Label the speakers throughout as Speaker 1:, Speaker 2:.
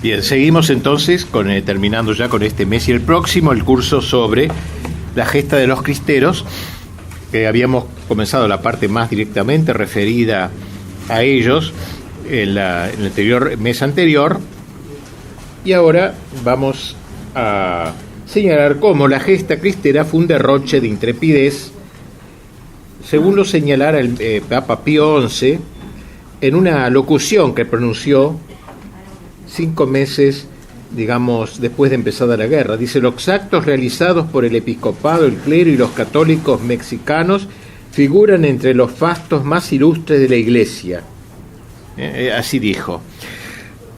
Speaker 1: Bien, seguimos entonces terminando ya con este mes y el próximo, el curso sobre la gesta de los cristeros, que habíamos comenzado la parte más directamente referida a ellos en el mes anterior, y ahora vamos a señalar cómo la gesta cristera fue un derroche de intrepidez, según lo señalara el Papa Pío XI en una locución que pronunció 5 meses, digamos, después de empezada la guerra. Dice: los actos realizados por el episcopado, el clero y los católicos mexicanos figuran entre los fastos más ilustres de la Iglesia. Así dijo.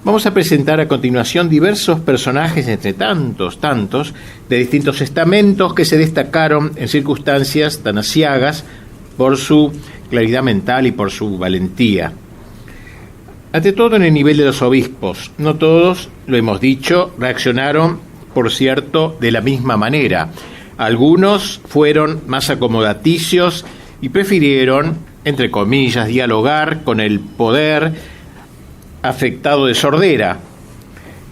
Speaker 1: Vamos a presentar a continuación diversos personajes, entre tantos, de distintos estamentos que se destacaron en circunstancias tan aciagas por su claridad mental y por su valentía. Ante todo, en el nivel de los obispos. No todos, lo hemos dicho, reaccionaron, por cierto, de la misma manera. Algunos fueron más acomodaticios y prefirieron, entre comillas, dialogar con el poder afectado de sordera,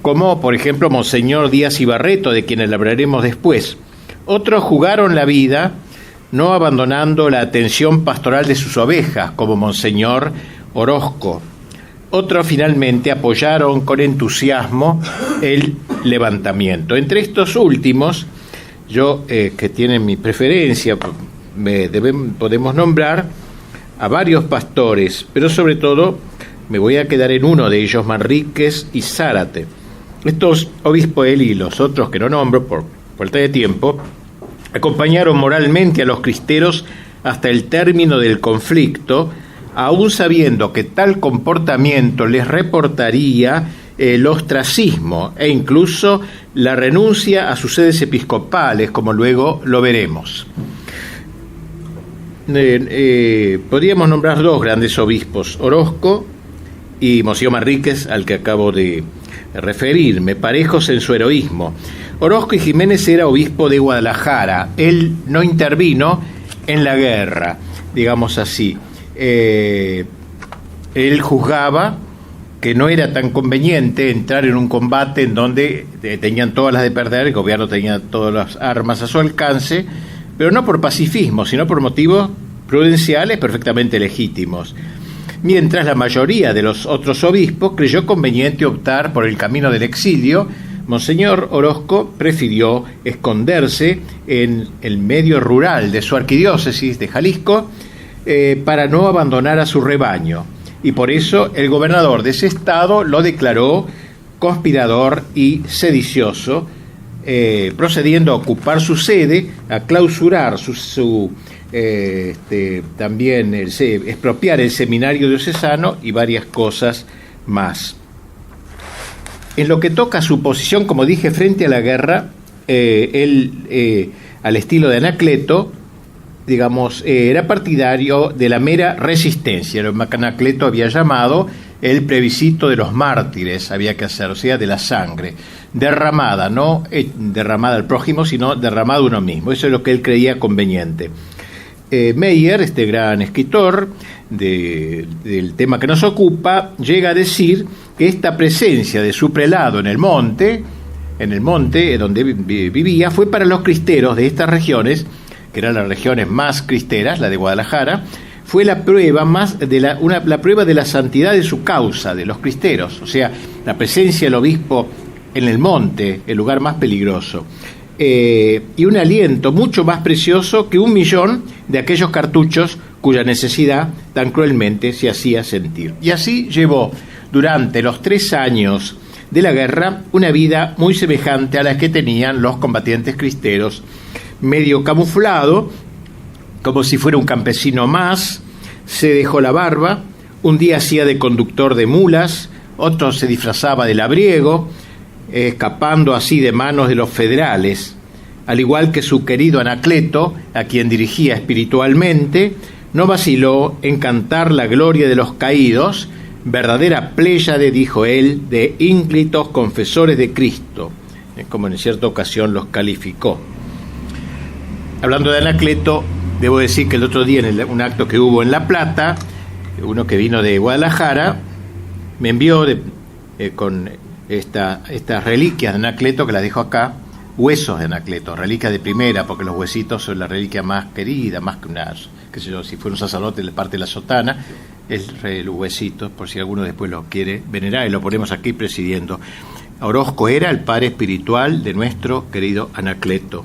Speaker 1: como por ejemplo Monseñor Díaz Ibarreto, de quien hablaremos después. Otros jugaron la vida, no abandonando la atención pastoral de sus ovejas, como Monseñor Orozco. Otros finalmente apoyaron con entusiasmo el levantamiento. Entre estos últimos, que tienen mi preferencia, podemos nombrar a varios pastores, pero sobre todo me voy a quedar en uno de ellos, Manríquez y Zárate. Estos obispos, él y los otros que no nombro por falta de tiempo, acompañaron moralmente a los cristeros hasta el término del conflicto, aún sabiendo que tal comportamiento les reportaría el ostracismo e incluso la renuncia a sus sedes episcopales, como luego lo veremos. Podríamos nombrar 2 grandes obispos, Orozco y Monseñor Manríquez, al que acabo de referirme, parejos en su heroísmo. Orozco y Jiménez era obispo de Guadalajara. Él no intervino en la guerra, digamos así. Él juzgaba que no era tan conveniente entrar en un combate en donde tenían todas las de perder, el gobierno tenía todas las armas a su alcance, pero no por pacifismo, sino por motivos prudenciales perfectamente legítimos. Mientras la mayoría de los otros obispos creyó conveniente optar por el camino del exilio, Monseñor Orozco prefirió esconderse en el medio rural de su arquidiócesis de Jalisco para no abandonar a su rebaño, y por eso el gobernador de ese estado lo declaró conspirador y sedicioso, procediendo a ocupar su sede, a clausurar también expropiar el seminario diocesano y varias cosas más. En lo que toca a su posición, como dije, frente a la guerra, él, al estilo de Anacleto, digamos, era partidario de la mera resistencia, lo que Anacleto había llamado el plebiscito de los mártires, había que hacer, o sea, de la sangre derramada, no derramada al prójimo, sino derramada uno mismo. Eso es lo que él creía conveniente. Meyer, este gran escritor del tema que nos ocupa, llega a decir que esta presencia de su prelado en el monte donde vivía, fue para los cristeros de estas regiones, que eran las regiones más cristeras, la de Guadalajara, fue la prueba la prueba de la santidad de su causa, de los cristeros, o sea, la presencia del obispo en el monte, el lugar más peligroso, y un aliento mucho más precioso que 1.000.000 de aquellos cartuchos cuya necesidad tan cruelmente se hacía sentir. Y así llevó durante los 3 años de la guerra una vida muy semejante a la que tenían los combatientes cristeros, medio camuflado, como si fuera un campesino más. Se dejó la barba, un día hacía de conductor de mulas, otro se disfrazaba de labriego, escapando así de manos de los federales. Al igual que su querido Anacleto, a quien dirigía espiritualmente, no vaciló en cantar la gloria de los caídos, verdadera pléyade, dijo él, de ínclitos confesores de Cristo, como en cierta ocasión los calificó. Hablando de Anacleto, debo decir que el otro día, en un acto que hubo en La Plata, uno que vino de Guadalajara me envió con estas reliquias de Anacleto, que las dejo acá, huesos de Anacleto, reliquias de primera, porque los huesitos son la reliquia más querida, más que una, qué sé yo, si fuera un sacerdote le parte la sotana, el huesito, por si alguno después lo quiere venerar, y lo ponemos aquí presidiendo. Orozco era el padre espiritual de nuestro querido Anacleto.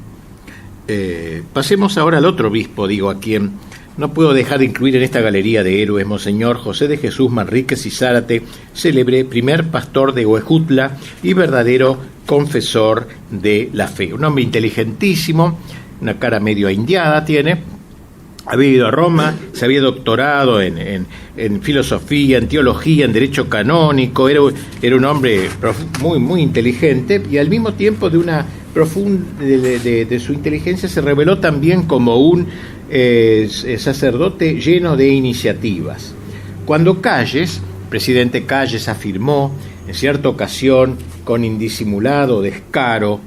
Speaker 1: Pasemos ahora al otro obispo, digo, a quien no puedo dejar de incluir en esta galería de héroes, Monseñor José de Jesús Manríquez y Zárate, célebre primer pastor de Huejutla y verdadero confesor de la fe. Un hombre inteligentísimo, una cara medio indiada tiene, había ido a Roma, se había doctorado en filosofía, en teología, en derecho canónico, era un hombre muy inteligente, y al mismo tiempo de una de su inteligencia se reveló también como un sacerdote lleno de iniciativas. Cuando Calles, presidente Calles, afirmó en cierta ocasión con indisimulado descaro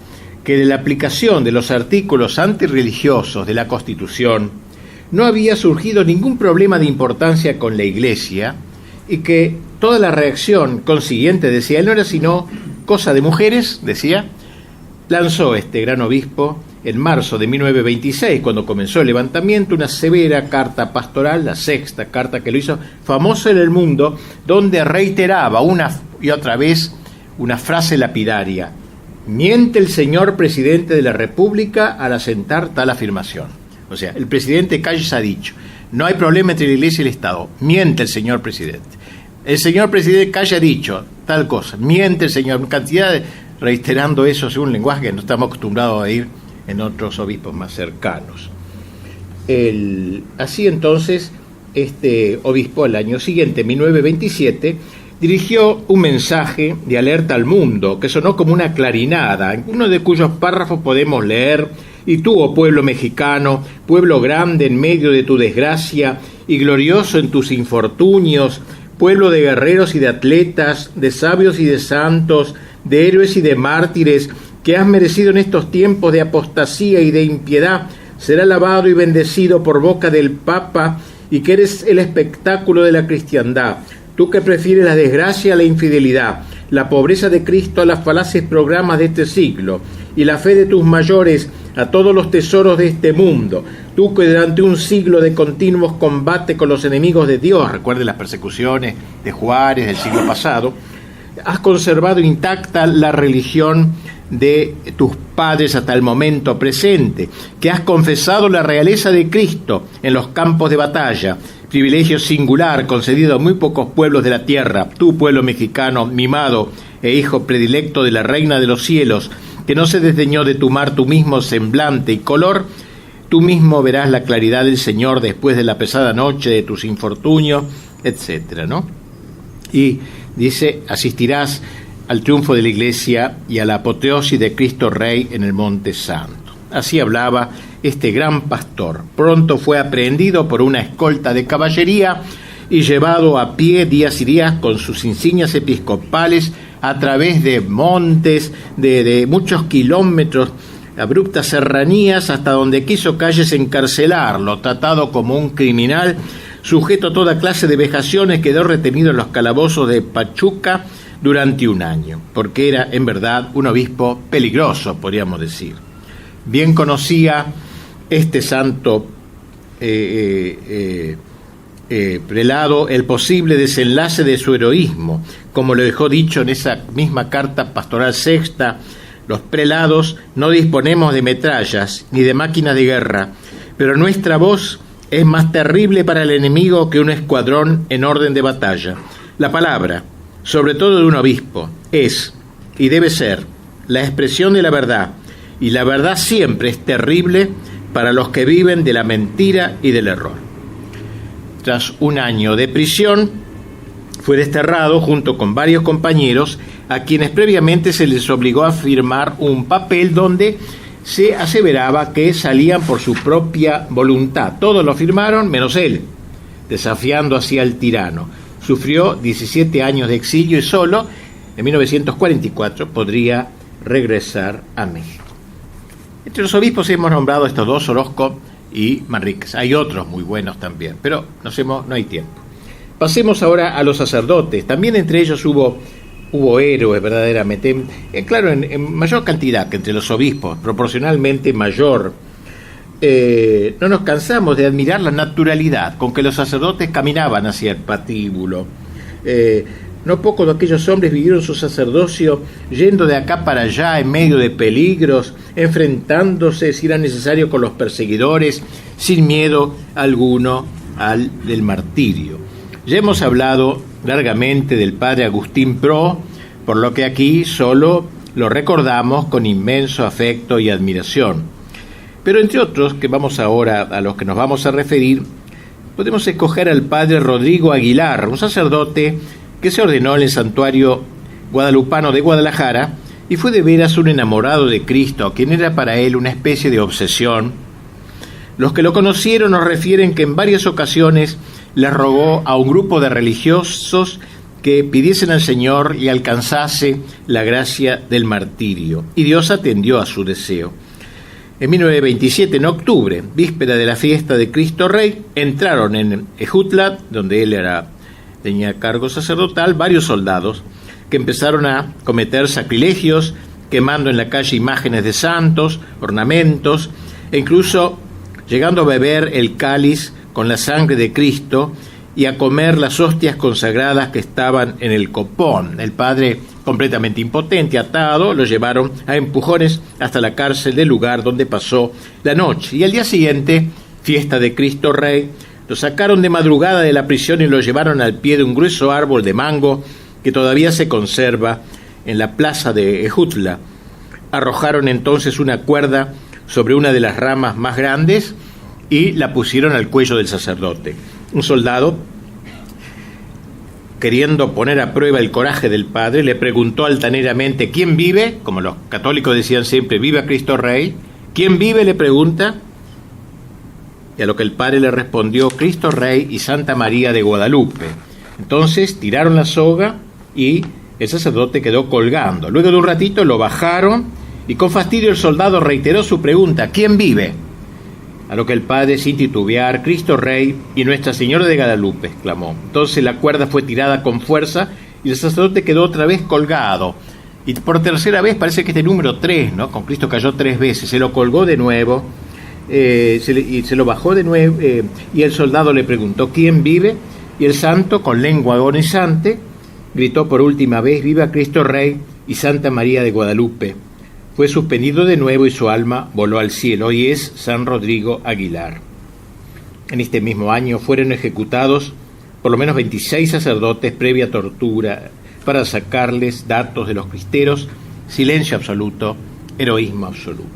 Speaker 1: que de la aplicación de los artículos antirreligiosos de la Constitución no había surgido ningún problema de importancia con la Iglesia, y que toda la reacción consiguiente, decía él, no era sino cosa de mujeres, decía, lanzó este gran obispo en marzo de 1926, cuando comenzó el levantamiento, una severa carta pastoral, la sexta carta que lo hizo famoso en el mundo, donde reiteraba una y otra vez una frase lapidaria: miente el señor presidente de la República al asentar tal afirmación. O sea, el presidente Calles ha dicho, no hay problema entre la Iglesia y el Estado, miente el señor presidente. El señor presidente Calles ha dicho tal cosa, miente el señor, cantidad de, reiterando eso según un lenguaje que no estamos acostumbrados a ir en otros obispos más cercanos. Así entonces, este obispo al año siguiente, 1927, dirigió un mensaje de alerta al mundo que sonó como una clarinada, en uno de cuyos párrafos podemos leer: y tú, oh pueblo mexicano, pueblo grande en medio de tu desgracia y glorioso en tus infortunios, pueblo de guerreros y de atletas, de sabios y de santos, de héroes y de mártires, que has merecido en estos tiempos de apostasía y de impiedad, será alabado y bendecido por boca del Papa, y que eres el espectáculo de la cristiandad. Tú que prefieres la desgracia a la infidelidad, la pobreza de Cristo a las falaces programas de este siglo, y la fe de tus mayores a todos los tesoros de este mundo. Tú que durante un siglo de continuos combates con los enemigos de Dios, recuerde las persecuciones de Juárez del siglo pasado, has conservado intacta la religión de tus padres hasta el momento presente, que has confesado la realeza de Cristo en los campos de batalla, privilegio singular concedido a muy pocos pueblos de la tierra, tú, pueblo mexicano, mimado e hijo predilecto de la Reina de los Cielos, que no se desdeñó de tomar tu mismo semblante y color. Tú mismo verás la claridad del Señor después de la pesada noche de tus infortunios, etcétera, ¿no? Y dice, asistirás al triunfo de la Iglesia y a la apoteosis de Cristo Rey en el Monte Santo. Así hablaba este gran pastor. Pronto fue aprehendido por una escolta de caballería y llevado a pie días y días con sus insignias episcopales a través de montes, de muchos kilómetros, abruptas serranías, hasta donde quiso Calles encarcelarlo, tratado como un criminal, sujeto a toda clase de vejaciones, quedó retenido en los calabozos de Pachuca durante un año, porque era en verdad un obispo peligroso, podríamos decir. Bien conocía este santo prelado el posible desenlace de su heroísmo, como lo dejó dicho en esa misma carta pastoral sexta: los prelados no disponemos de metrallas ni de máquinas de guerra, pero nuestra voz es más terrible para el enemigo que un escuadrón en orden de batalla. La palabra, sobre todo de un obispo, es y debe ser la expresión de la verdad, y la verdad siempre es terrible para los que viven de la mentira y del error. Tras un año de prisión, fue desterrado junto con varios compañeros a quienes previamente se les obligó a firmar un papel donde se aseveraba que salían por su propia voluntad. Todos lo firmaron menos él, desafiando así al tirano. Sufrió 17 años de exilio y solo en 1944 podría regresar a México. Entre los obispos hemos nombrado estos dos, Orozco y Manríquez. Hay otros muy buenos también, pero no hay tiempo. Pasemos ahora a los sacerdotes. También entre ellos hubo hubo héroes verdaderamente, claro, en mayor cantidad que entre los obispos, proporcionalmente mayor. No nos cansamos de admirar la naturalidad con que los sacerdotes caminaban hacia el patíbulo. No pocos de aquellos hombres vivieron su sacerdocio yendo de acá para allá en medio de peligros, enfrentándose, si era necesario, con los perseguidores, sin miedo alguno del martirio. Ya hemos hablado largamente del padre Agustín Pro, por lo que aquí solo lo recordamos con inmenso afecto y admiración. Pero entre otros, que vamos ahora a los que nos vamos a referir, podemos escoger al padre Rodrigo Aguilar, un sacerdote que se ordenó en el santuario guadalupano de Guadalajara y fue de veras un enamorado de Cristo, quien era para él una especie de obsesión. Los que lo conocieron nos refieren que en varias ocasiones le rogó a un grupo de religiosos que pidiesen al Señor y alcanzase la gracia del martirio, y Dios atendió a su deseo. En 1927, en octubre, víspera de la fiesta de Cristo Rey, entraron en Ejutla, donde él tenía cargo sacerdotal, varios soldados que empezaron a cometer sacrilegios, quemando en la calle imágenes de santos, ornamentos, e incluso llegando a beber el cáliz con la sangre de Cristo y a comer las hostias consagradas que estaban en el copón. El padre, completamente impotente, atado, lo llevaron a empujones hasta la cárcel del lugar donde pasó la noche. Y al día siguiente, fiesta de Cristo Rey, lo sacaron de madrugada de la prisión y lo llevaron al pie de un grueso árbol de mango que todavía se conserva en la plaza de Ejutla. Arrojaron entonces una cuerda sobre una de las ramas más grandes y la pusieron al cuello del sacerdote. Un soldado, queriendo poner a prueba el coraje del padre, le preguntó altaneramente: ¿quién vive? Como los católicos decían siempre, ¡viva Cristo Rey! ¿Quién vive?, le pregunta. Y a lo que el padre le respondió: Cristo Rey y Santa María de Guadalupe. Entonces tiraron la soga y el sacerdote quedó colgando. Luego de un ratito lo bajaron y con fastidio el soldado reiteró su pregunta: ¿quién vive? A lo que el padre, sin titubear: Cristo Rey y Nuestra Señora de Guadalupe, exclamó. Entonces la cuerda fue tirada con fuerza y el sacerdote quedó otra vez colgado. Y por tercera vez, parece que este número 3, ¿no? Con Cristo cayó 3 veces, se lo colgó de nuevo, y se lo bajó de nuevo, y el soldado le preguntó: ¿quién vive? Y el santo, con lengua agonizante, gritó por última vez: ¡viva Cristo Rey y Santa María de Guadalupe! Fue suspendido de nuevo y su alma voló al cielo. Hoy es San Rodrigo Aguilar. En este mismo año fueron ejecutados por lo menos 26 sacerdotes previa tortura para sacarles datos de los cristeros, silencio absoluto, heroísmo absoluto.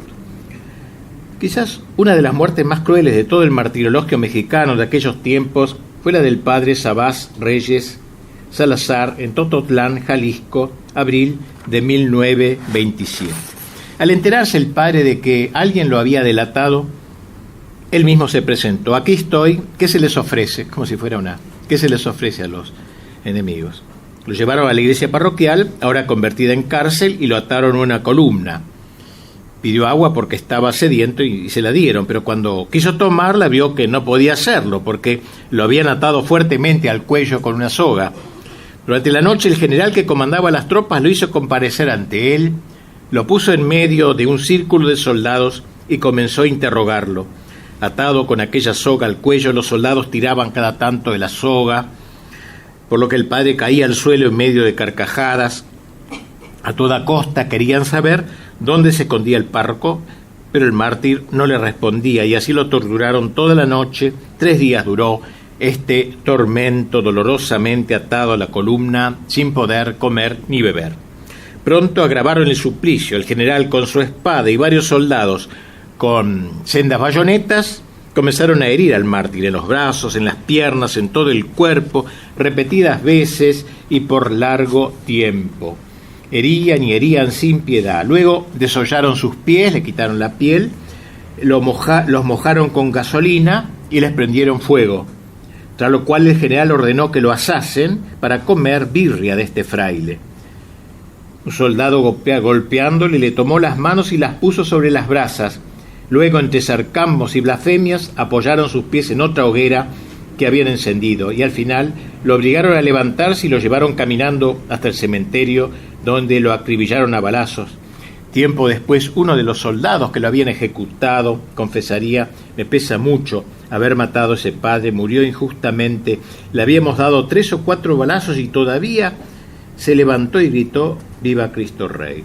Speaker 1: Quizás una de las muertes más crueles de todo el martirologio mexicano de aquellos tiempos fue la del padre Sabás Reyes Salazar en Tototlán, Jalisco, abril de 1927. Al enterarse el padre de que alguien lo había delatado, él mismo se presentó: aquí estoy, ¿qué se les ofrece? Como si fuera ¿qué se les ofrece a los enemigos? Lo llevaron a la iglesia parroquial, ahora convertida en cárcel, y lo ataron a una columna. Pidió agua porque estaba sediento y se la dieron, pero cuando quiso tomarla vio que no podía hacerlo porque lo habían atado fuertemente al cuello con una soga. Durante la noche el general que comandaba las tropas lo hizo comparecer ante él, lo puso en medio de un círculo de soldados y comenzó a interrogarlo. Atado con aquella soga al cuello, los soldados tiraban cada tanto de la soga, por lo que el padre caía al suelo en medio de carcajadas. A toda costa querían saber dónde se escondía el párroco, pero el mártir no le respondía y así lo torturaron toda la noche. 3 días duró este tormento, dolorosamente atado a la columna, sin poder comer ni beber. Pronto agravaron el suplicio. El general, con su espada, y varios soldados con sendas bayonetas comenzaron a herir al mártir en los brazos, en las piernas, en todo el cuerpo, repetidas veces y por largo tiempo. Herían y herían sin piedad. Luego desollaron sus pies, le quitaron la piel, los mojaron con gasolina y les prendieron fuego, tras lo cual el general ordenó que lo asasen para comer birria de este fraile. Un soldado golpeándole le tomó las manos y las puso sobre las brasas. Luego, entre sarcasmos y blasfemias, apoyaron sus pies en otra hoguera que habían encendido, y al final lo obligaron a levantarse y lo llevaron caminando hasta el cementerio, donde lo acribillaron a balazos. Tiempo después, uno de los soldados que lo habían ejecutado confesaría: me pesa mucho haber matado a ese padre, murió injustamente, le habíamos dado 3 o 4 balazos y todavía se levantó y gritó: ¡Viva Cristo Rey!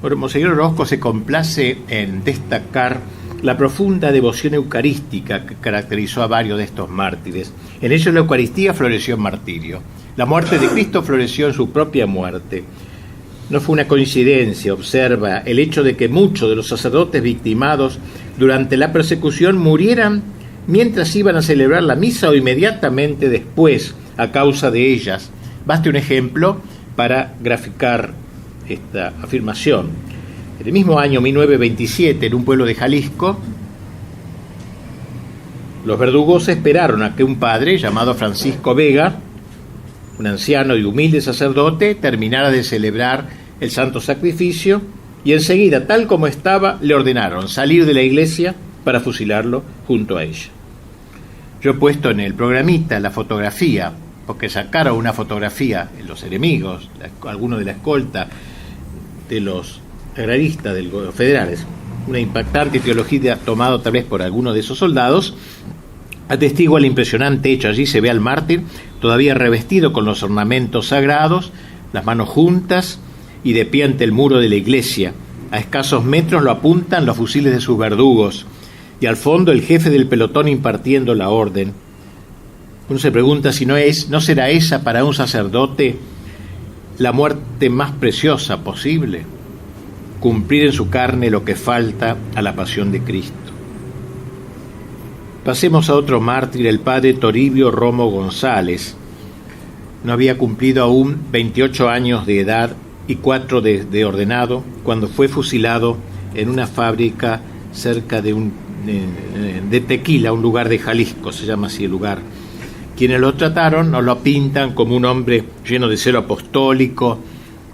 Speaker 1: Bueno, Monseñor Orozco se complace en destacar la profunda devoción eucarística que caracterizó a varios de estos mártires. En ellos la Eucaristía floreció en martirio. La muerte de Cristo floreció en su propia muerte. No fue una coincidencia, observa, el hecho de que muchos de los sacerdotes victimados durante la persecución murieran mientras iban a celebrar la misa o inmediatamente después a causa de ellas. Baste un ejemplo para graficar esta afirmación. En el mismo año 1927, en un pueblo de Jalisco, los verdugos esperaron a que un padre llamado Francisco Vega, un anciano y humilde sacerdote, terminara de celebrar el santo sacrificio, y enseguida, tal como estaba, le ordenaron salir de la iglesia para fusilarlo junto a ella. Yo he puesto en el programita la fotografía, porque sacaron una fotografía en los enemigos, algunos de la escolta de los agraristas de los federales, una impactante teología tomada tal vez por algunos de esos soldados, atestigua el impresionante hecho. Allí se ve al mártir todavía revestido con los ornamentos sagrados, las manos juntas y de pie ante el muro de la iglesia. A escasos metros lo apuntan los fusiles de sus verdugos, y al fondo el jefe del pelotón impartiendo la orden. Uno se pregunta si no será esa para un sacerdote la muerte más preciosa posible, cumplir en su carne lo que falta a la pasión de Cristo. Pasemos a otro mártir, el padre Toribio Romo González. No había cumplido aún 28 años de edad y 4 de ordenado cuando fue fusilado en una fábrica cerca de Tequila, un lugar de Jalisco, se llama así el lugar. Quienes lo trataron nos lo pintan como un hombre lleno de celo apostólico,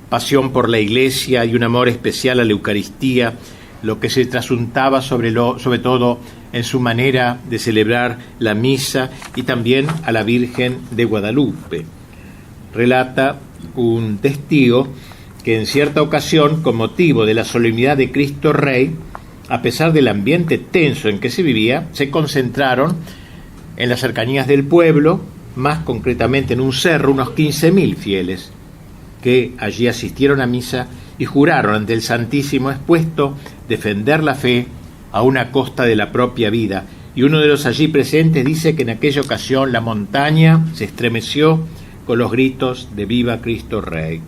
Speaker 1: pasión por la iglesia y un amor especial a la Eucaristía, lo que se trasuntaba sobre todo en su manera de celebrar la misa y también a la Virgen de Guadalupe. Relata un testigo que en cierta ocasión, con motivo de la solemnidad de Cristo Rey, a pesar del ambiente tenso en que se vivía, se concentraron en las cercanías del pueblo, más concretamente en un cerro, unos 15.000 fieles, que allí asistieron a misa y juraron ante el Santísimo expuesto defender la fe a una costa de la propia vida. Y uno de los allí presentes dice que en aquella ocasión la montaña se estremeció con los gritos de ¡Viva Cristo Rey!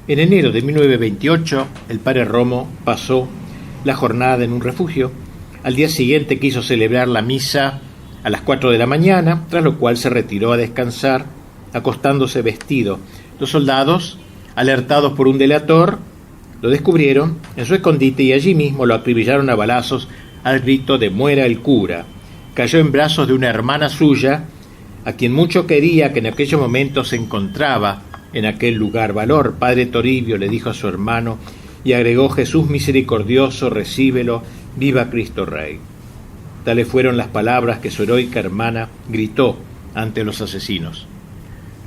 Speaker 1: En enero de 1928, el padre Romo pasó la jornada en un refugio. Al día siguiente quiso celebrar la misa a las 4 de la mañana, tras lo cual se retiró a descansar, acostándose vestido. Los soldados, alertados por un delator, lo descubrieron en su escondite y allí mismo lo acribillaron a balazos al grito de «muera el cura». Cayó en brazos de una hermana suya, a quien mucho quería, que en aquellos momentos se encontraba en aquel lugar. «Valor, padre Toribio», le dijo a su hermano, y agregó: «Jesús misericordioso, recíbelo, viva Cristo Rey». Tales fueron las palabras que su heroica hermana gritó ante los asesinos.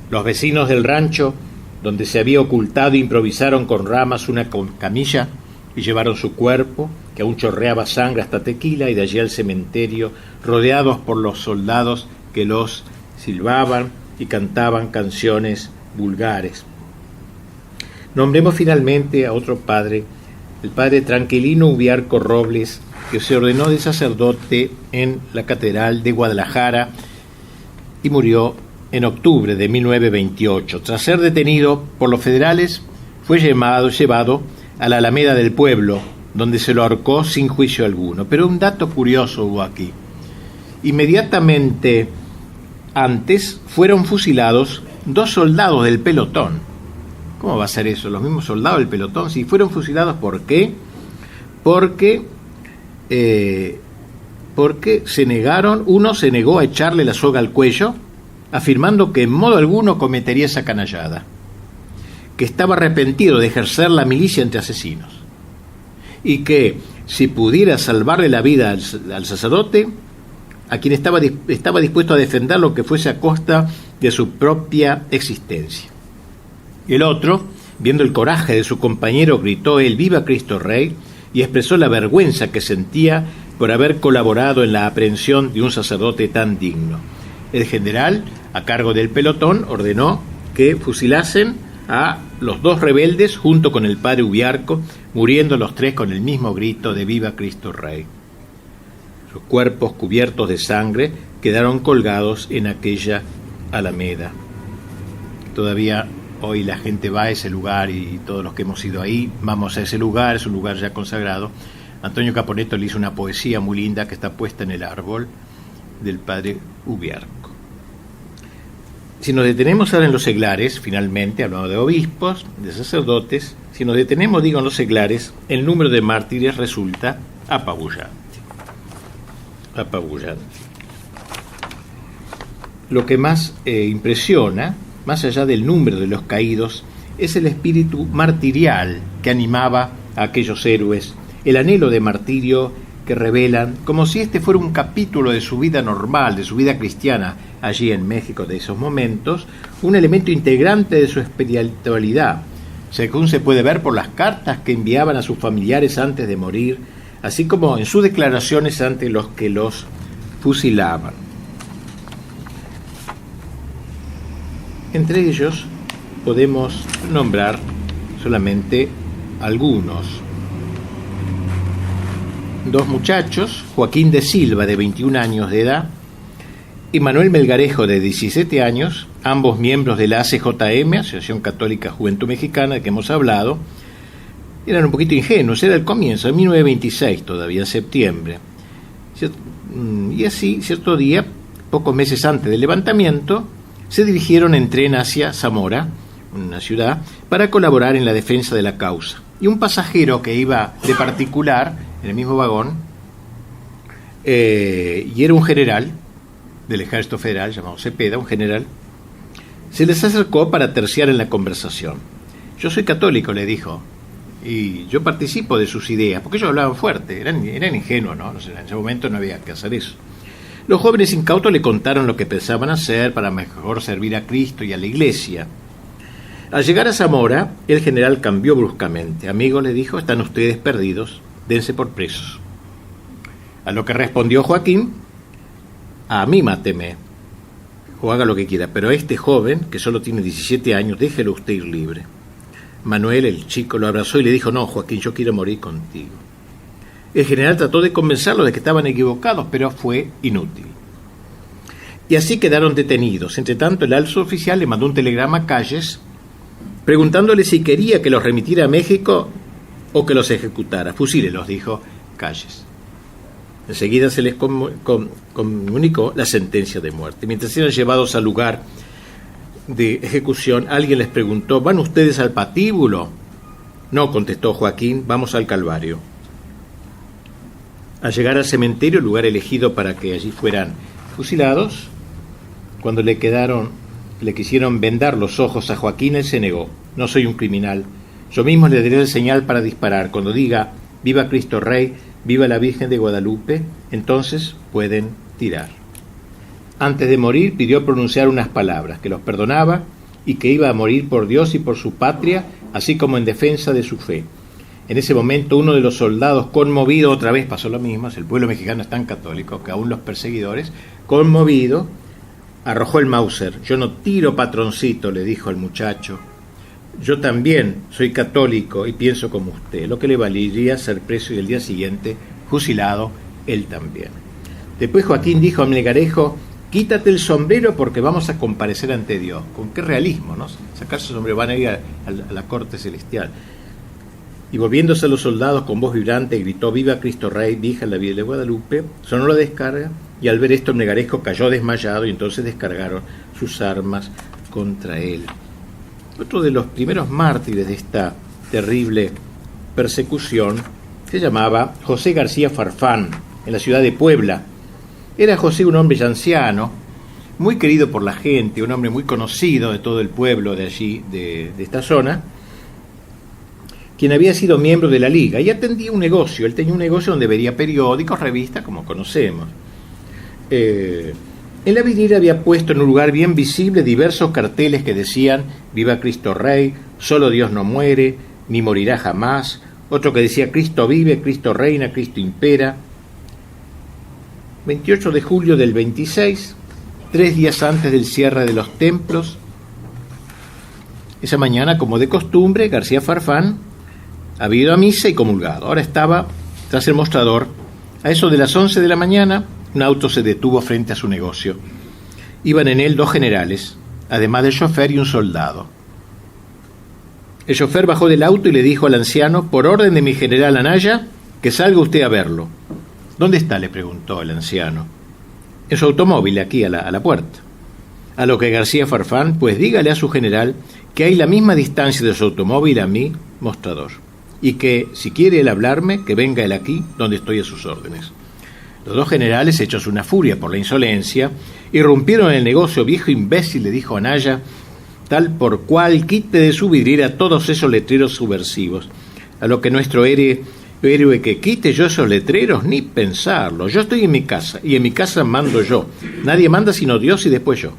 Speaker 1: Los vecinos del rancho donde se había ocultado improvisaron con ramas una camilla y llevaron su cuerpo, que aún chorreaba sangre, hasta Tequila y de allí al cementerio, rodeados por los soldados que los silbaban y cantaban canciones vulgares. Nombremos finalmente a otro padre, el padre Tranquilino Ubiarco Robles, que se ordenó de sacerdote en la Catedral de Guadalajara y murió en octubre de 1928. Tras ser detenido por los federales, fue llevado a la Alameda del pueblo, donde se lo ahorcó sin juicio alguno. Pero un dato curioso hubo aquí. Inmediatamente antes fueron fusilados 2 soldados del pelotón. ¿Cómo va a ser eso? ¿Los mismos soldados del pelotón? Si fueron fusilados, ¿por qué? Porque uno se negó a echarle la soga al cuello, afirmando que en modo alguno cometería esa canallada, que estaba arrepentido de ejercer la milicia entre asesinos, y que si pudiera salvarle la vida al sacerdote, a quien estaba dispuesto a defender lo que fuese a costa de su propia existencia. El otro, viendo el coraje de su compañero, gritó él: «¡Viva Cristo Rey!», y expresó la vergüenza que sentía por haber colaborado en la aprehensión de un sacerdote tan digno. El general, a cargo del pelotón, ordenó que fusilasen a los dos rebeldes junto con el padre Ubiarco, muriendo los tres con el mismo grito de «¡Viva Cristo Rey!». Sus cuerpos, cubiertos de sangre, quedaron colgados en aquella alameda. Todavía hoy la gente va a ese lugar, y todos los que hemos ido ahí vamos a ese lugar, es un lugar ya consagrado. Antonio Caponetto le hizo una poesía muy linda que está puesta en el árbol del padre Ubiarco. Si nos detenemos ahora en los seglares, finalmente, hablando de obispos, de sacerdotes, si nos detenemos, digo, en los seglares, el número de mártires resulta apabullante. Lo que más impresiona, más allá del número de los caídos, es el espíritu martirial que animaba a aquellos héroes, el anhelo de martirio que revelan, como si este fuera un capítulo de su vida normal, de su vida cristiana allí en México de esos momentos, un elemento integrante de su espiritualidad, según se puede ver por las cartas que enviaban a sus familiares antes de morir, así como en sus declaraciones ante los que los fusilaban. Entre ellos podemos nombrar solamente algunos. Dos muchachos, Joaquín de Silva, de 21 años de edad, y Manuel Melgarejo, de 17 años, ambos miembros de la ACJM, Asociación Católica Juventud Mexicana, de que hemos hablado. Eran un poquito ingenuos, era el comienzo, en 1926 todavía, en septiembre. Y así, cierto día, pocos meses antes del levantamiento, se dirigieron en tren hacia Zamora, una ciudad, para colaborar en la defensa de la causa. Y un pasajero que iba de particular en el mismo vagón, y era un general del Ejército Federal, llamado Cepeda, un general, se les acercó para terciar en la conversación. «Yo soy católico», le dijo, «y yo participo de sus ideas», porque ellos hablaban fuerte, eran ingenuos, ¿no? En ese momento no había que hacer eso. Los jóvenes incautos le contaron lo que pensaban hacer para mejor servir a Cristo y a la Iglesia. Al llegar a Zamora, el general cambió bruscamente. «Amigos», le dijo, «están ustedes perdidos, dense por presos». A lo que respondió Joaquín: «A mí máteme, o haga lo que quiera, pero a este joven, que solo tiene 17 años, déjelo usted ir libre». Manuel, el chico, lo abrazó y le dijo: «No, Joaquín, yo quiero morir contigo». El general trató de convencerlos de que estaban equivocados, pero fue inútil. Y así quedaron detenidos. Entre tanto, el alto oficial le mandó un telegrama a Calles preguntándole si quería que los remitiera a México o que los ejecutara. «Fusílelos», dijo Calles. Enseguida se les comunicó la sentencia de muerte. Mientras eran llevados al lugar de ejecución, alguien les preguntó: «¿Van ustedes al patíbulo?». «No», contestó Joaquín, «vamos al Calvario». Al llegar al cementerio, el lugar elegido para que allí fueran fusilados, cuando le quisieron vendar los ojos a Joaquín, él se negó: «No soy un criminal, yo mismo le daré el señal para disparar. Cuando diga «Viva Cristo Rey», «Viva la Virgen de Guadalupe», entonces pueden tirar». Antes de morir pidió pronunciar unas palabras, que los perdonaba y que iba a morir por Dios y por su patria, así como en defensa de su fe. En ese momento uno de los soldados, conmovido, otra vez pasó lo mismo, el pueblo mexicano es tan católico que aún los perseguidores, conmovido, arrojó el Mauser. «Yo no tiro, patroncito», le dijo al muchacho. «Yo también soy católico y pienso como usted», lo que le valería ser preso y el día siguiente fusilado él también. Después Joaquín dijo a Melgarejo: «Quítate el sombrero porque vamos a comparecer ante Dios». Con qué realismo, ¿no? Sacarse el sombrero, van a ir a la corte celestial. Y volviéndose a los soldados con voz vibrante gritó: «Viva Cristo Rey, Virgen la Virgen de Guadalupe». Sonó la descarga y al ver esto Melgarejo cayó desmayado y entonces descargaron sus armas contra él. Otro de los primeros mártires de esta terrible persecución se llamaba José García Farfán, en la ciudad de Puebla. Era José un hombre ya anciano, muy querido por la gente, un hombre muy conocido de todo el pueblo de allí, de esta zona, quien había sido miembro de la Liga y atendía un negocio. Él tenía un negocio donde vería periódicos, revistas, como conocemos. En la vidriera había puesto en un lugar bien visible diversos carteles que decían: Viva Cristo Rey, solo Dios no muere, ni morirá jamás. Otro que decía: Cristo vive, Cristo reina, Cristo impera. 28 de julio del 26, 3 días antes del cierre de los templos. Esa mañana, como de costumbre, García Farfán había ido a misa y comulgado. Ahora estaba tras el mostrador. A eso de las 11 de la mañana, un auto se detuvo frente a su negocio. Iban en él 2 generales, además del chofer y un soldado. El chofer bajó del auto y le dijo al anciano: por orden de mi general Anaya, que salga usted a verlo. ¿Dónde está?, le preguntó el anciano. En su automóvil, aquí a la puerta. A lo que García Farfán: pues dígale a su general que hay la misma distancia de su automóvil a mi mostrador, y que si quiere él hablarme, que venga él aquí, donde estoy a sus órdenes. Los 2 generales, hechos una furia por la insolencia, irrumpieron en el negocio. Viejo imbécil, le dijo Anaya, tal por cual quite de su vidriera todos esos letreros subversivos. A lo que nuestro héroe: que quite yo esos letreros, ni pensarlo. Yo estoy en mi casa, y en mi casa mando yo. Nadie manda sino Dios y después yo.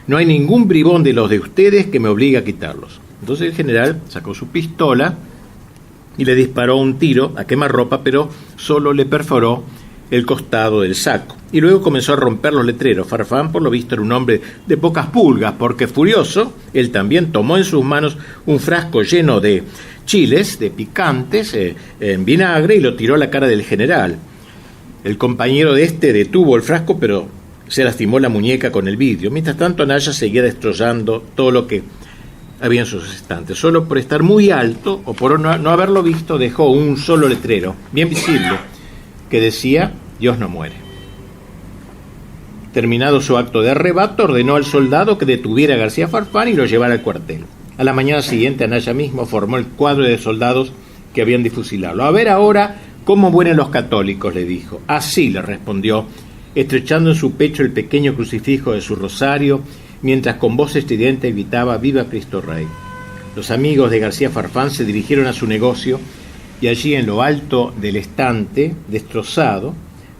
Speaker 1: No hay ningún bribón de los de ustedes que me obligue a quitarlos. Entonces el general sacó su pistola y le disparó un tiro a quemarropa, pero solo le perforó el costado del saco. Y luego comenzó a romper los letreros. Farfán, por lo visto, era un hombre de pocas pulgas, porque furioso, él también tomó en sus manos un frasco lleno de chiles, de picantes, en vinagre, y lo tiró a la cara del general. El compañero de este detuvo el frasco, pero se lastimó la muñeca con el vidrio. Mientras tanto, Anaya seguía destrozando todo lo que había en sus estantes. Solo por estar muy alto, o por no haberlo visto, dejó un solo letrero, bien visible, que decía: Dios no muere. Terminado su acto de arrebato, ordenó al soldado que detuviera a García Farfán y lo llevara al cuartel. A la mañana siguiente, Anaya mismo formó el cuadro de soldados que habían de fusilarlo. A ver ahora cómo mueren los católicos, le dijo. Así, le respondió, estrechando en su pecho el pequeño crucifijo de su rosario, mientras con voz estridente gritaba: Viva Cristo Rey. Los amigos de García Farfán se dirigieron a su negocio, y allí, en lo alto del estante, destrozado,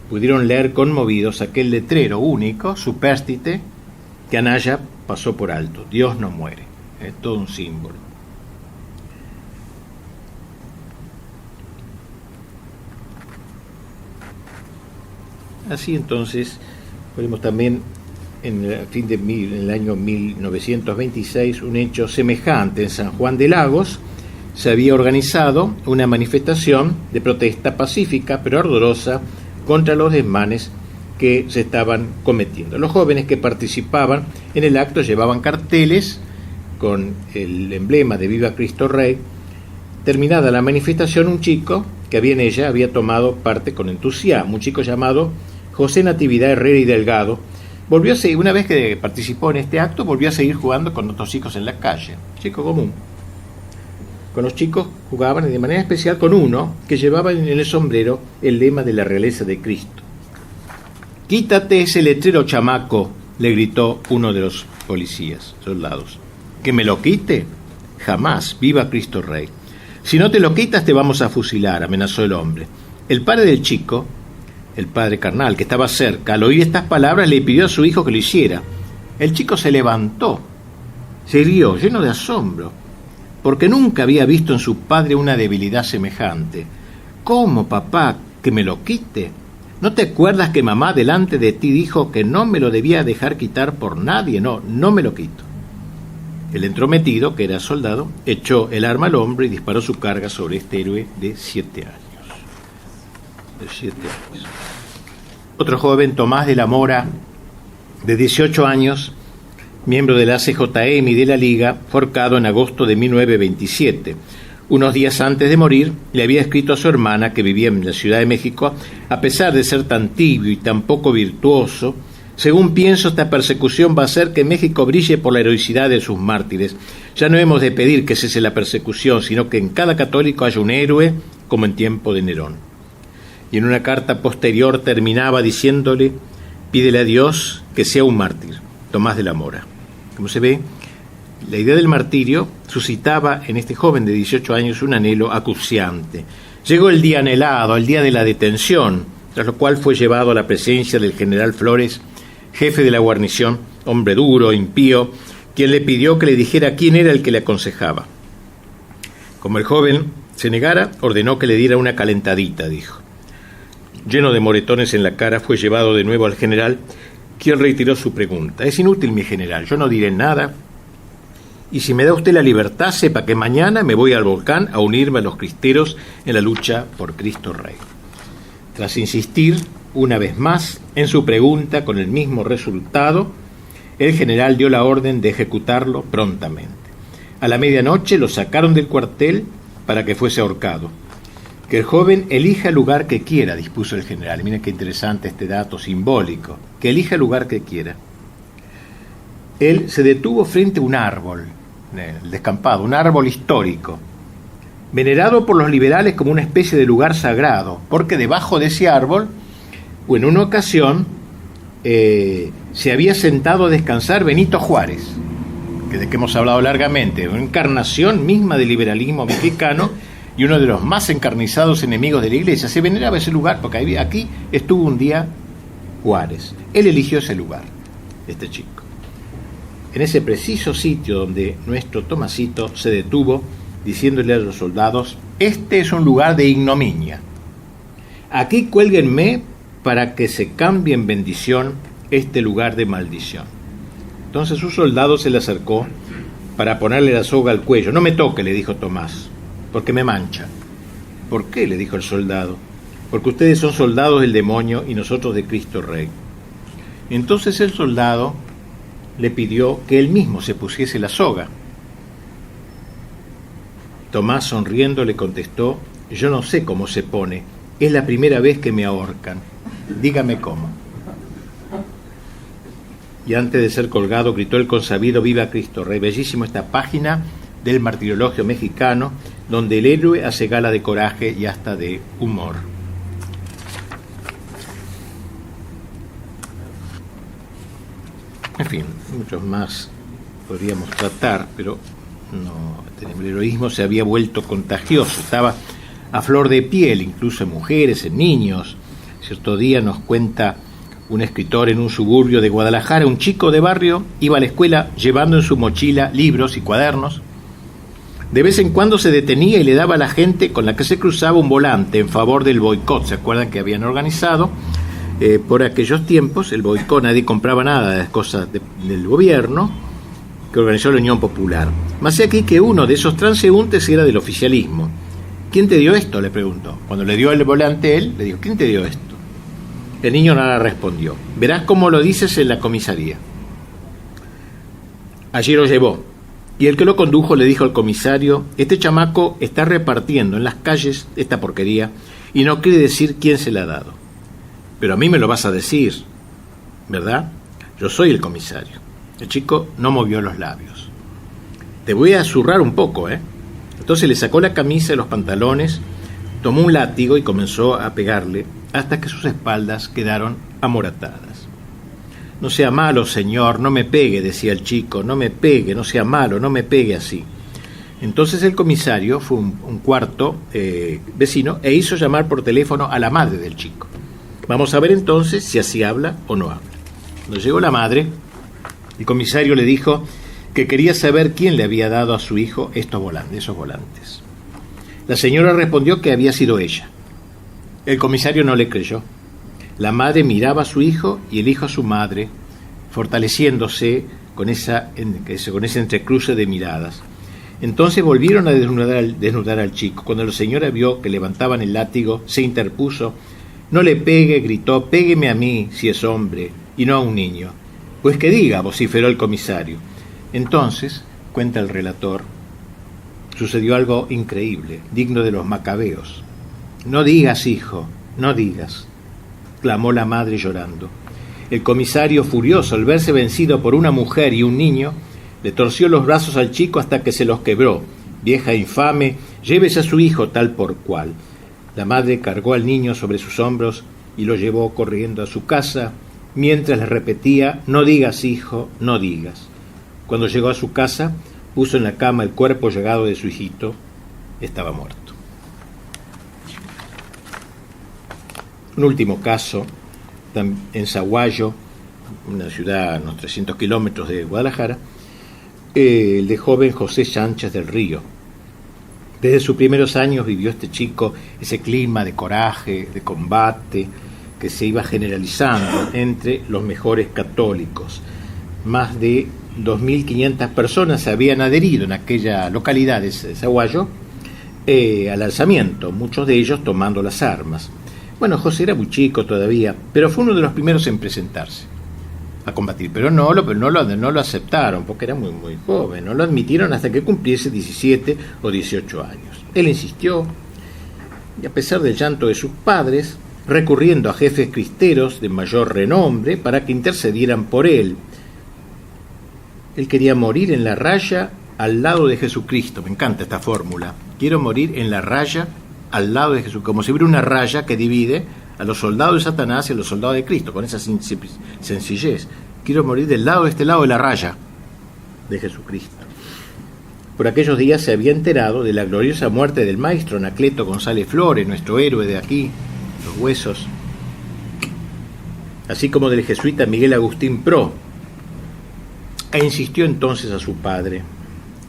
Speaker 1: pudieron leer conmovidos aquel letrero único, supérstite, que Anaya pasó por alto: Dios no muere. Es todo un símbolo. Así entonces, veremos también en el año 1926 un hecho semejante. En San Juan de Lagos se había organizado una manifestación de protesta pacífica pero ardorosa contra los desmanes que se estaban cometiendo. Los jóvenes que participaban en el acto llevaban carteles con el emblema de Viva Cristo Rey. Terminada la manifestación, un chico que había en ella había tomado parte con entusiasmo, un chico llamado José Natividad Herrera y Delgado, volvió a seguir, una vez que participó en este acto, volvió a seguir jugando con otros chicos en la calle, chico común. Con los chicos jugaban, y de manera especial con uno que llevaba en el sombrero el lema de la realeza de Cristo. Quítate ese letrero, chamaco, le gritó uno de los policías, soldados. ¿Que me lo quite? Jamás, viva Cristo Rey. Si no te lo quitas te vamos a fusilar, amenazó el hombre. El padre del chico, el padre carnal, que estaba cerca, al oír estas palabras le pidió a su hijo que lo hiciera. El chico se levantó, se rió, lleno de asombro, porque nunca había visto en su padre una debilidad semejante. ¿Cómo, papá, que me lo quite? ¿No te acuerdas que mamá delante de ti dijo que no me lo debía dejar quitar por nadie? No me lo quito. El entrometido, que era soldado, echó el arma al hombro y disparó su carga sobre este héroe de 7 años. Otro joven, Tomás de la Mora, de 18 años, miembro de la CJM y de la Liga, fue ahorcado en agosto de 1927. Unos días antes de morir, le había escrito a su hermana, que vivía en la Ciudad de México: a pesar de ser tan tibio y tan poco virtuoso, según pienso, esta persecución va a hacer que México brille por la heroicidad de sus mártires. Ya no hemos de pedir que cese la persecución, sino que en cada católico haya un héroe, como en tiempo de Nerón. Y en una carta posterior terminaba diciéndole: pídele a Dios que sea un mártir, Tomás de la Mora. Como se ve, la idea del martirio suscitaba en este joven de 18 años un anhelo acuciante. Llegó el día anhelado, el día de la detención. tras lo cual fue llevado a la presencia del general Flores, jefe de la guarnición, hombre duro, impío, quien le pidió que le dijera quién era el que le aconsejaba. Como el joven se negara, ordenó que le diera una calentadita, dijo. Lleno de moretones en la cara, fue llevado de nuevo al general, quien reiteró su pregunta. Es inútil, mi general, yo no diré nada, y si me da usted la libertad, sepa que mañana me voy al volcán a unirme a los cristeros en la lucha por Cristo Rey. Tras insistir una vez más en su pregunta con el mismo resultado, el general dio la orden de ejecutarlo prontamente. A la medianoche lo sacaron del cuartel para que fuese ahorcado. Que el joven elija el lugar que quiera, dispuso el general. Miren qué interesante este dato simbólico. Que elija el lugar que quiera. Él se detuvo frente a un árbol, el descampado, un árbol histórico, venerado por los liberales como una especie de lugar sagrado, porque debajo de ese árbol, o en una ocasión, se había sentado a descansar Benito Juárez, de que hemos hablado largamente, una encarnación misma del liberalismo mexicano y uno de los más encarnizados enemigos de la Iglesia. Se veneraba ese lugar porque aquí estuvo un día Juárez. Él eligió ese lugar, este chico. En ese preciso sitio donde nuestro Tomasito se detuvo, diciéndole a los soldados: este es un lugar de ignominia. Aquí cuélguenme para que se cambie en bendición este lugar de maldición. Entonces un soldado se le acercó para ponerle la soga al cuello. No me toque, le dijo Tomás, porque me mancha. ¿Por qué?, le dijo el soldado. Porque ustedes son soldados del demonio y nosotros de Cristo Rey. Entonces el soldado le pidió que él mismo se pusiese la soga. Tomás, sonriendo, le contestó: yo no sé cómo se pone, es la primera vez que me ahorcan, dígame cómo. Y antes de ser colgado gritó el consabido: viva Cristo Rey. Bellísimo esta página del martirologio mexicano, donde el héroe hace gala de coraje y hasta de humor. En fin, muchos más podríamos tratar, pero no, el heroísmo se había vuelto contagioso, estaba a flor de piel, incluso en mujeres, en niños. Cierto día nos cuenta un escritor en un suburbio de Guadalajara: un chico de barrio iba a la escuela llevando en su mochila libros y cuadernos. De vez en cuando se detenía y le daba a la gente con la que se cruzaba un volante en favor del boicot. ¿Se acuerdan que habían organizado? Por aquellos tiempos, el boicot, nadie compraba nada de las cosas del gobierno, que organizó la Unión Popular. Mas aquí que uno de esos transeúntes era del oficialismo. ¿Quién te dio esto?, le preguntó. Cuando le dio el volante él, le dijo: ¿quién te dio esto? El niño nada respondió. Verás cómo lo dices en la comisaría. Allí lo llevó, y el que lo condujo le dijo al comisario: este chamaco está repartiendo en las calles esta porquería y no quiere decir quién se la ha dado. Pero a mí me lo vas a decir, ¿verdad? Yo soy el comisario. El chico no movió los labios. Te voy a zurrar un poco, ¿eh? Entonces le sacó la camisa y los pantalones, tomó un látigo y comenzó a pegarle hasta que sus espaldas quedaron amoratadas. No sea malo, señor, no me pegue, decía el chico, no me pegue, no sea malo, no me pegue así. Entonces el comisario fue un cuarto vecino e hizo llamar por teléfono a la madre del chico. Vamos a ver entonces si así habla o no habla. Cuando llegó la madre, el comisario le dijo que quería saber quién le había dado a su hijo esos volantes. La señora respondió que había sido ella. El comisario no le creyó. La madre miraba a su hijo y el hijo a su madre, fortaleciéndose con ese entrecruce de miradas. Entonces volvieron a desnudar al chico. Cuando la señora vio que levantaban el látigo, se interpuso. No le pegue, gritó, pégueme a mí si es hombre y no a un niño. Pues que diga, vociferó el comisario. Entonces, cuenta el relator, sucedió algo increíble, digno de los macabeos. No digas, hijo, no digas, clamó la madre llorando. El comisario, furioso al verse vencido por una mujer y un niño, le torció los brazos al chico hasta que se los quebró. Vieja infame, llévese a su hijo tal por cual. La madre cargó al niño sobre sus hombros y lo llevó corriendo a su casa, mientras le repetía: no digas, hijo, no digas. Cuando llegó a su casa, puso en la cama el cuerpo llagado de su hijito. Estaba muerto. Un último caso, en Zaguayo, una ciudad a unos 300 kilómetros de Guadalajara, el de joven José Sánchez del Río. Desde sus primeros años vivió este chico ese clima de coraje, de combate, que se iba generalizando entre los mejores católicos. Más de 2.500 personas se habían adherido en aquella localidad de Zaguayo al alzamiento, muchos de ellos tomando las armas. Bueno, José era muy chico todavía, pero fue uno de los primeros en presentarse a combatir, pero no lo aceptaron porque era muy joven, no lo admitieron hasta que cumpliese 17 o 18 años. Él insistió, y a pesar del llanto de sus padres, recurriendo a jefes cristeros de mayor renombre para que intercedieran por él. Él quería morir en la raya al lado de Jesucristo. Me encanta esta fórmula. Quiero morir en la raya al lado de Jesús, como si hubiera una raya que divide a los soldados de Satanás y a los soldados de Cristo, con esa sencillez. Quiero morir del lado de este lado de la raya de Jesucristo. Por aquellos días se había enterado de la gloriosa muerte del maestro Anacleto González Flores, nuestro héroe de aquí, los huesos, así como del jesuita Miguel Agustín Pro, e insistió entonces a su padre.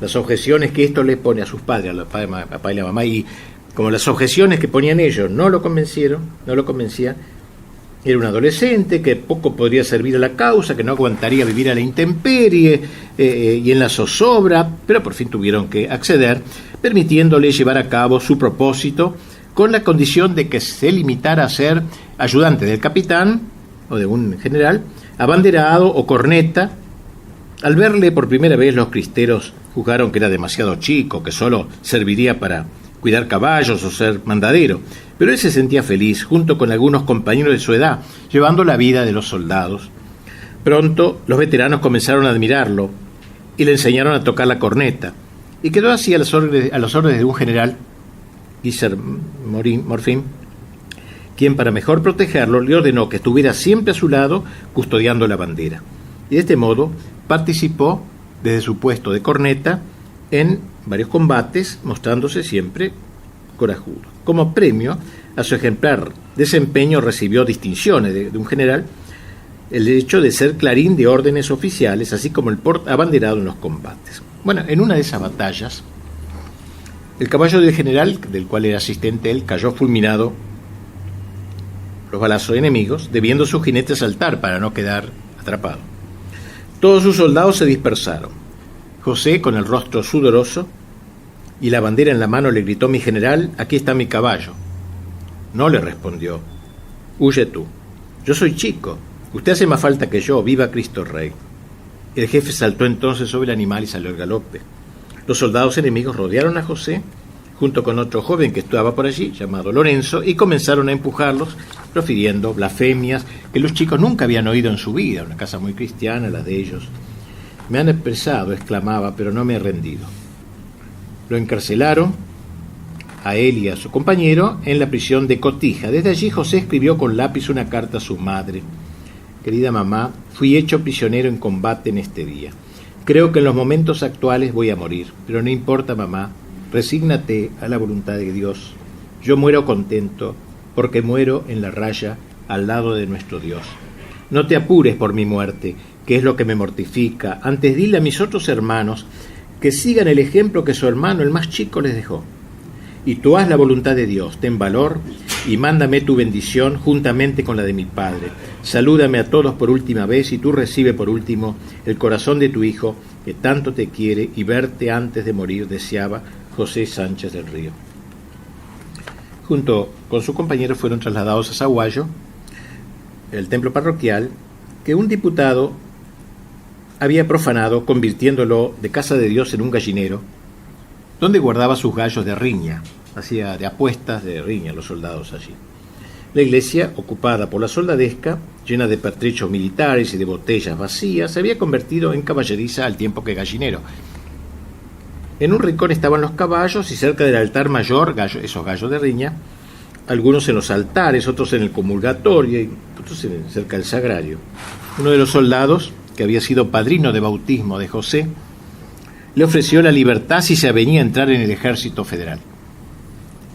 Speaker 1: Las objeciones que esto le pone a sus padres, a papá y la mamá, y como las objeciones que ponían ellos no lo convencían, era un adolescente que poco podría servir a la causa, que no aguantaría vivir a la intemperie y en la zozobra, pero por fin tuvieron que acceder, permitiéndole llevar a cabo su propósito con la condición de que se limitara a ser ayudante del capitán o de un general, abanderado o corneta. Al verle por primera vez, los cristeros juzgaron que era demasiado chico, que solo serviría para cuidar caballos o ser mandadero, pero él se sentía feliz junto con algunos compañeros de su edad, llevando la vida de los soldados. Pronto los veteranos comenzaron a admirarlo y le enseñaron a tocar la corneta, y quedó así a las órdenes de un general, Guillermo Morfín, quien para mejor protegerlo le ordenó que estuviera siempre a su lado custodiando la bandera, y de este modo participó desde su puesto de corneta en varios combates, mostrándose siempre corajudo. Como premio a su ejemplar desempeño recibió distinciones de un general, el hecho de ser clarín de órdenes oficiales, así como el abanderado en los combates. Bueno, en una de esas batallas, el caballo del general, del cual era asistente él, cayó fulminado los balazos enemigos, debiendo su jinete saltar para no quedar atrapado. Todos sus soldados se dispersaron. José, con el rostro sudoroso y la bandera en la mano, le gritó: «Mi general, aquí está mi caballo». No le respondió: «Huye tú. Yo soy chico. Usted hace más falta que yo. Viva Cristo Rey». El jefe saltó entonces sobre el animal y salió al galope. Los soldados enemigos rodearon a José, junto con otro joven que estaba por allí, llamado Lorenzo, y comenzaron a empujarlos, profiriendo blasfemias que los chicos nunca habían oído en su vida. Una casa muy cristiana, la de ellos. «Me han apresado», exclamaba, «pero no me he rendido». Lo encarcelaron, a él y a su compañero, en la prisión de Cotija. Desde allí José escribió con lápiz una carta a su madre: «Querida mamá, fui hecho prisionero en combate en este día. Creo que en los momentos actuales voy a morir, pero no importa, mamá, resígnate a la voluntad de Dios. Yo muero contento, porque muero en la raya al lado de nuestro Dios. No te apures por mi muerte, que es lo que me mortifica. Antes dile a mis otros hermanos que sigan el ejemplo que su hermano, el más chico, les dejó. Y tú haz la voluntad de Dios, ten valor y mándame tu bendición juntamente con la de mi padre. Salúdame a todos por última vez y tú recibe por último el corazón de tu hijo, que tanto te quiere y verte antes de morir deseaba, José Sánchez del Río». Junto con su compañero fueron trasladados a Zaguayo, el templo parroquial, que un diputado había profanado, convirtiéndolo de casa de Dios en un gallinero, donde guardaba sus gallos de riña. Hacía de apuestas de riña los soldados allí. La iglesia, ocupada por la soldadesca, llena de pertrechos militares y de botellas vacías, se había convertido en caballeriza al tiempo que gallinero. En un rincón estaban los caballos y cerca del altar mayor, esos gallos de riña, algunos en los altares, otros en el comulgatorio y otros cerca del sagrario. Uno de los soldados, que había sido padrino de bautismo de José, le ofreció la libertad si se avenía a entrar en el ejército federal.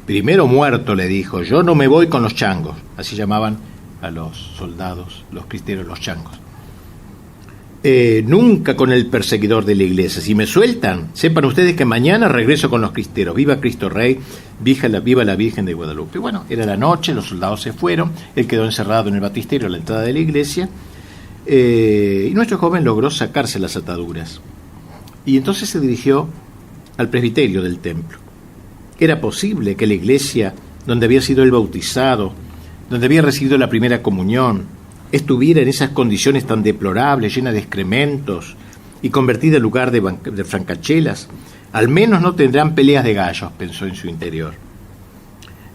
Speaker 1: Primero muerto, le dijo, yo no me voy con los changos. Así llamaban a los soldados, los cristeros, los changos. Nunca con el perseguidor de la iglesia. Si me sueltan, sepan ustedes que mañana regreso con los cristeros. Viva Cristo Rey, viva la Virgen de Guadalupe. Bueno, era la noche, los soldados se fueron, él quedó encerrado en el baptisterio a la entrada de la iglesia, y nuestro joven logró sacarse las ataduras. Y entonces se dirigió al presbiterio del templo. Era posible que la iglesia, donde había sido él bautizado, donde había recibido la primera comunión, estuviera en esas condiciones tan deplorables, llena de excrementos y convertida en lugar de francachelas. Al menos no tendrán peleas de gallos, pensó en su interior.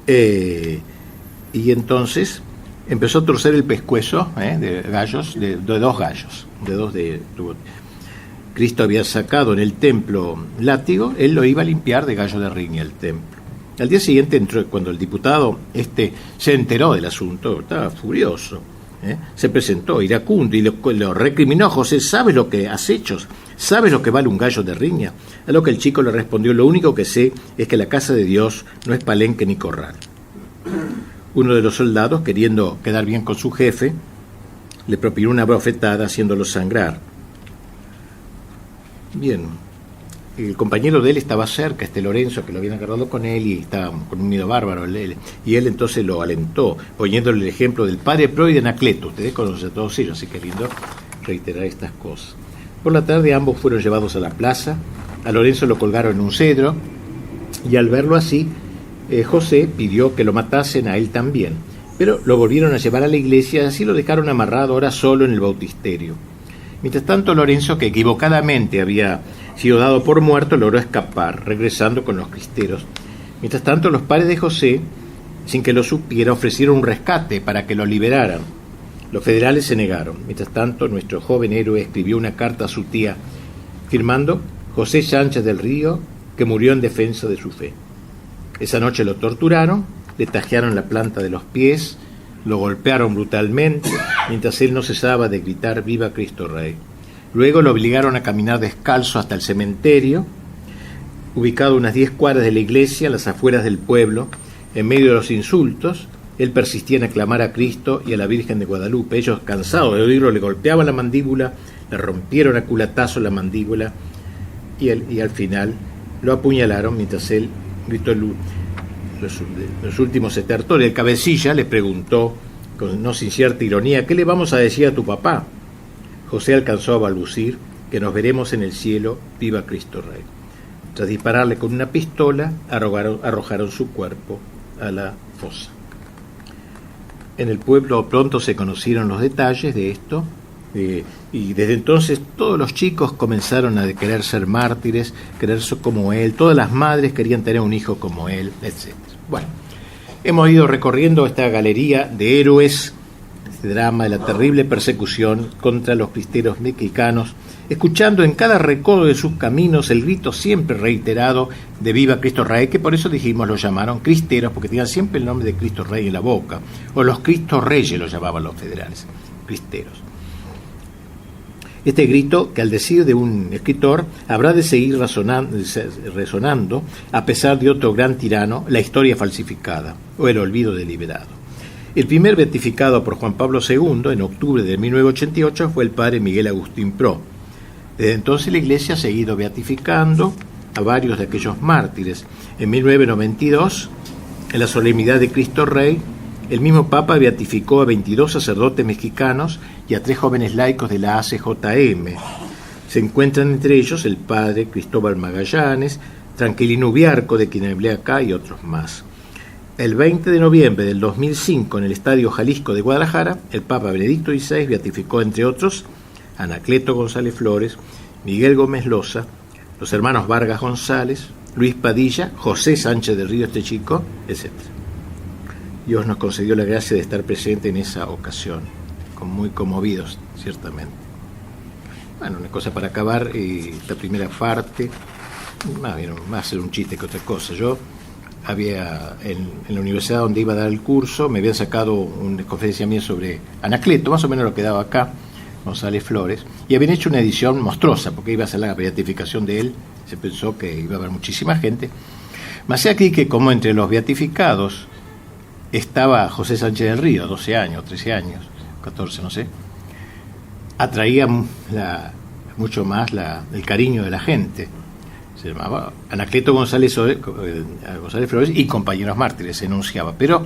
Speaker 1: Y entonces empezó a torcer el pescuezo de gallos, de dos gallos, Cristo había sacado en el templo látigo, él lo iba a limpiar de gallo de riña el templo. Al día siguiente entró, cuando el diputado se enteró del asunto, estaba furioso, se presentó iracundo y lo recriminó. José, ¿sabes lo que has hecho? ¿Sabes lo que vale un gallo de riña? A lo que el chico le respondió, lo único que sé es que la casa de Dios no es palenque ni corral. Uno de los soldados, queriendo quedar bien con su jefe, le propinó una bofetada haciéndolo sangrar. Bien, el compañero de él estaba cerca, Lorenzo, que lo habían agarrado con él y estaba con un miedo bárbaro, y él entonces lo alentó, poniéndole el ejemplo del padre Pro y de Anacleto. Ustedes conocen a todos ellos, así que es lindo reiterar estas cosas. Por la tarde ambos fueron llevados a la plaza, a Lorenzo lo colgaron en un cedro, y al verlo así, José pidió que lo matasen a él también, pero lo volvieron a llevar a la iglesia, y así lo dejaron amarrado ahora solo en el bautisterio. Mientras tanto, Lorenzo, que equivocadamente había sido dado por muerto, logró escapar, regresando con los cristeros. Mientras tanto, los padres de José, sin que lo supiera, ofrecieron un rescate para que lo liberaran. Los federales se negaron. Mientras tanto, nuestro joven héroe escribió una carta a su tía, firmando José Sánchez del Río, que murió en defensa de su fe. Esa noche lo torturaron, le tajearon la planta de los pies, lo golpearon brutalmente, mientras él no cesaba de gritar «Viva Cristo Rey». Luego lo obligaron a caminar descalzo hasta el cementerio, ubicado a unas 10 cuadras de la iglesia, a las afueras del pueblo. En medio de los insultos, él persistía en aclamar a Cristo y a la Virgen de Guadalupe. Ellos, cansados de oírlo, le golpeaban la mandíbula, le rompieron a culatazo la mandíbula y al final lo apuñalaron mientras él gritó los últimos estertores. El cabecilla le preguntó, no sin cierta ironía, ¿qué le vamos a decir a tu papá? José alcanzó a balbucir que nos veremos en el cielo, viva Cristo Rey. Tras dispararle con una pistola, arrojaron su cuerpo a la fosa. En el pueblo pronto se conocieron los detalles de esto, y desde entonces todos los chicos comenzaron a querer ser mártires, querer ser como él, todas las madres querían tener un hijo como él, etc. Bueno, hemos ido recorriendo esta galería de héroes, este drama de la terrible persecución contra los cristeros mexicanos, escuchando en cada recodo de sus caminos el grito siempre reiterado de Viva Cristo Rey, que por eso dijimos lo llamaron cristeros, porque tenían siempre el nombre de Cristo Rey en la boca, o los Cristo Reyes los llamaban los federales, cristeros. Este grito, que al decir de un escritor, habrá de seguir resonando, a pesar de otro gran tirano, la historia falsificada, o el olvido deliberado. El primer beatificado por Juan Pablo II, en octubre de 1988, fue el padre Miguel Agustín Pro. Desde entonces la Iglesia ha seguido beatificando a varios de aquellos mártires. En 1992, en la solemnidad de Cristo Rey, el mismo Papa beatificó a 22 sacerdotes mexicanos y a 3 jóvenes laicos de la ACJM. Se encuentran entre ellos el padre Cristóbal Magallanes, Tranquilino Ubiarco, de quien hablé acá, y otros más. El 20 de noviembre del 2005, en el Estadio Jalisco de Guadalajara, el Papa Benedicto XVI beatificó, entre otros, a Anacleto González Flores, Miguel Gómez Loza, los hermanos Vargas González, Luis Padilla, José Sánchez del Río, este chico, etc. Dios nos concedió la gracia de estar presente en esa ocasión, muy conmovidos, ciertamente. Bueno, una cosa para acabar esta primera parte, más ser un chiste que otra cosa. Yo había, en la universidad donde iba a dar el curso, me habían sacado una conferencia mía sobre Anacleto, más o menos lo que daba acá, González Flores, y habían hecho una edición monstruosa, porque iba a ser la beatificación de él, se pensó que iba a haber muchísima gente. Más aquí que como entre los beatificados estaba José Sánchez del Río, 12 años, 13 años, 14, no sé, atraía mucho más el cariño de la gente. Se llamaba Anacleto González Flores y Compañeros Mártires, se enunciaba, pero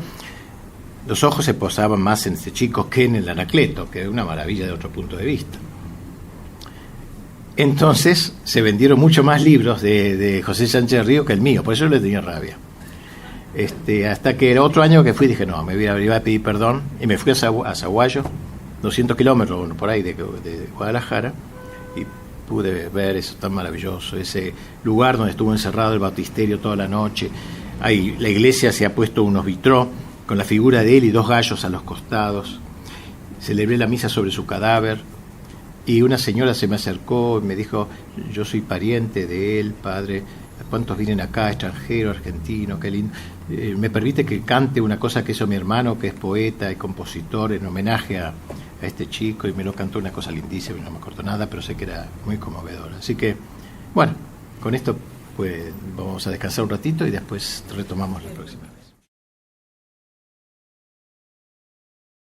Speaker 1: los ojos se posaban más en este chico que en el Anacleto, que es una maravilla de otro punto de vista. Entonces se vendieron mucho más libros de José Sánchez del Río que el mío, por eso le tenía rabia. Hasta que el otro año que fui dije, no, me iba a pedir perdón, y me fui a Zaguayo, 200 kilómetros por ahí de Guadalajara, y pude ver eso tan maravilloso, ese lugar donde estuvo encerrado el baptisterio toda la noche. Ahí la iglesia se ha puesto unos vitrós con la figura de él y 2 gallos a los costados. Celebré la misa sobre su cadáver y una señora se me acercó y me dijo, yo soy pariente de él, padre, ¿cuántos vienen acá, extranjeros, argentinos? Qué lindo. Me permite que cante una cosa que hizo mi hermano, que es poeta y compositor, en homenaje a este chico, y me lo cantó una cosa lindísima, no me acuerdo nada, pero sé que era muy conmovedora. Así que, bueno, con esto pues vamos a descansar un ratito y después retomamos la próxima vez.